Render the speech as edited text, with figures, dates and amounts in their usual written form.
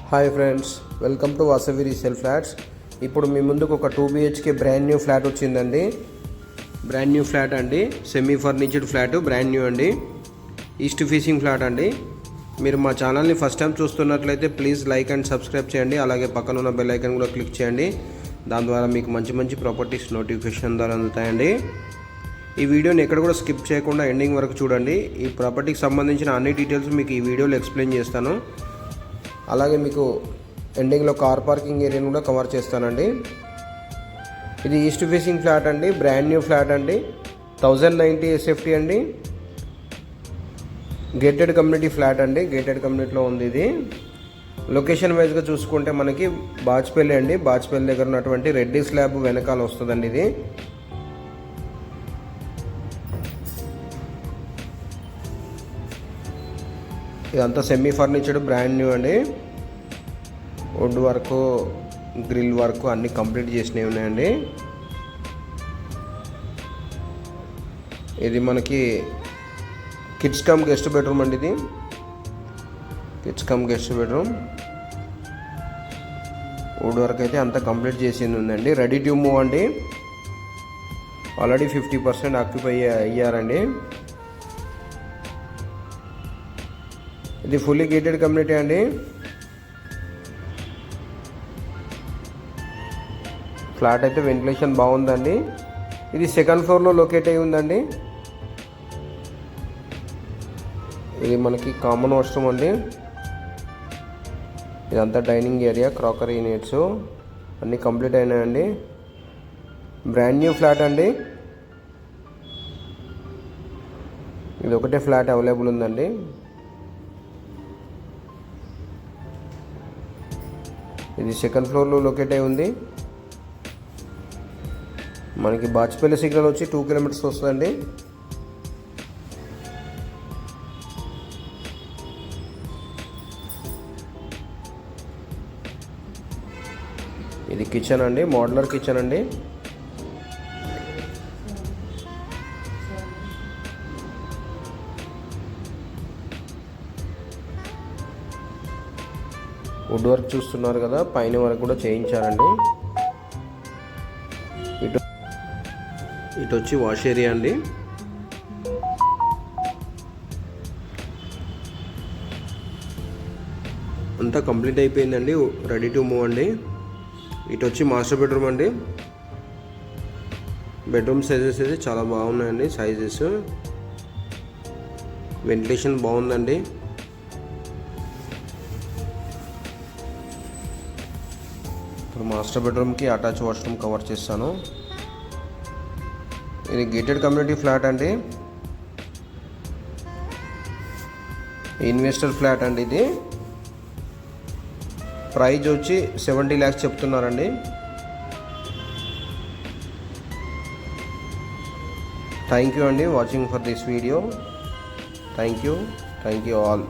Hi friends, welcome to Vasavi resale flats. ఇప్పుడు మీ ముందుకు ఒక 2 BHK బ్రాండ్ న్యూ ఫ్లాట్ వచ్చిందండి. బ్రాండ్ న్యూ ఫ్లాట్ అండి, సెమీ ఫర్నిచర్డ్ ఫ్లాట్, బ్రాండ్ న్యూ అండి, ఈస్ట్ ఫేసింగ్ ఫ్లాట్ అండి. మీరు మా ఛానల్ని ఫస్ట్ టైం చూస్తున్నట్లయితే ప్లీజ్ లైక్ అండ్ సబ్స్క్రైబ్ చేయండి. అలాగే పక్కన ఉన్న బెల్ ఐకాన్ కూడా క్లిక్ చేయండి. దాని ద్వారా మీకు మంచి మంచి ప్రాపర్టీస్ నోటిఫికేషన్ ద్వారా అందుతాయండి. ఈ వీడియోని ఎక్కడ కూడా స్కిప్ చేయకుండా ఎండింగ్ వరకు చూడండి. ఈ ప్రాపర్టీకి సంబంధించిన అన్ని డీటెయిల్స్ మీకు ఈ వీడియోలో ఎక్స్ప్లెయిన్ చేస్తాను. అలాగే మీకు ఎండింగ్లో కార్ పార్కింగ్ ఏరియాను కూడా కవర్ చేస్తానండి. ఇది ఈస్ట్ ఫేసింగ్ ఫ్లాట్ అండి, బ్రాండ్ న్యూ ఫ్లాట్ అండి, 1090 SFT అండి, గేటెడ్ కమ్యూనిటీ ఫ్లాట్ అండి. గేటెడ్ కమ్యూనిటీలో ఉంది ఇది. లొకేషన్ వైజ్గా చూసుకుంటే మనకి బాచ్పల్లి అండి, బాచ్పల్లి దగ్గర ఉన్నటువంటి రెడ్డి స్లాబ్ వెనకాల వస్తుందండి ఇది. ఇదంతా సెమీ ఫర్నిచర్డ్ బ్రాండ్ న్యూ అండి. వుడ్ వర్క్, గ్రిల్ వర్క్ అన్నీ కంప్లీట్ చేసినవి ఉన్నాయండి. ఇది మనకి కిడ్స్ కమ్ గెస్ట్ బెడ్రూమ్ అండి. ఇది kids come guest bedroom. Wood work అయితే అంతా కంప్లీట్ చేసింది ఉందండి. రెడీ టు మూవ్ అండి. ఆల్రెడీ 50% ఆక్యుపై అయ్యారండి. ఇది ఫుల్లీ గేటెడ్ కమ్యూనిటీ అండి. ఫ్లాట్ అయితే వెంటిలేషన్ బాగుందండి. ఇది సెకండ్ ఫ్లోర్లో లొకేట్ అయి ఉందండి. ఇది మనకి కామన్ వాష్రూమ్ అండి. ఇదంతా డైనింగ్ ఏరియా, క్రాకరీ యూనిట్స్ అన్నీ కంప్లీట్ అయినాయండి. బ్రాండ్ న్యూ ఫ్లాట్ అండి. ఇది ఒకటే ఫ్లాట్ అవైలబుల్ ఉందండి. ఇది సెకండ్ ఫ్లోర్లో లొకేట్ అయి ఉంది. మనకి బాచ్పల్లి సిగ్నల్ వచ్చి 2 కిలోమీటర్స్ వస్తుందండి. ఇది కిచెన్ అండి, మోడ్యులర్ కిచెన్ అండి. వుడ్ వర్క్ చూస్తున్నారు కదా, పైన వరకు కూడా చేయించారండి. ఇటు వచ్చి వాష్ ఏరియా అండి. అంతా కంప్లీట్ అయిపోయిందండి, రెడీ టు మూవ్ అండి. ఇటు వచ్చి మాస్టర్ బెడ్రూమ్ అండి. బెడ్రూమ్ సైజెస్ అయితే చాలా బాగున్నాయండి. సైజెస్, వెంటిలేషన్ బాగుందండి. ఇప్పుడు మాస్టర్ బెడ్రూమ్కి అటాచ్ వాష్రూమ్ కవర్ చేస్తాను. ఇది గేటెడ్ కమ్యూనిటీ ఫ్లాట్ అండి, ఇన్వెస్టర్ ఫ్లాట్ అండి. ఇది ప్రైజ్ వచ్చి 70 lakhs చెప్తున్నారండి. థ్యాంక్ యూ అండి watching for this video. Thank you all.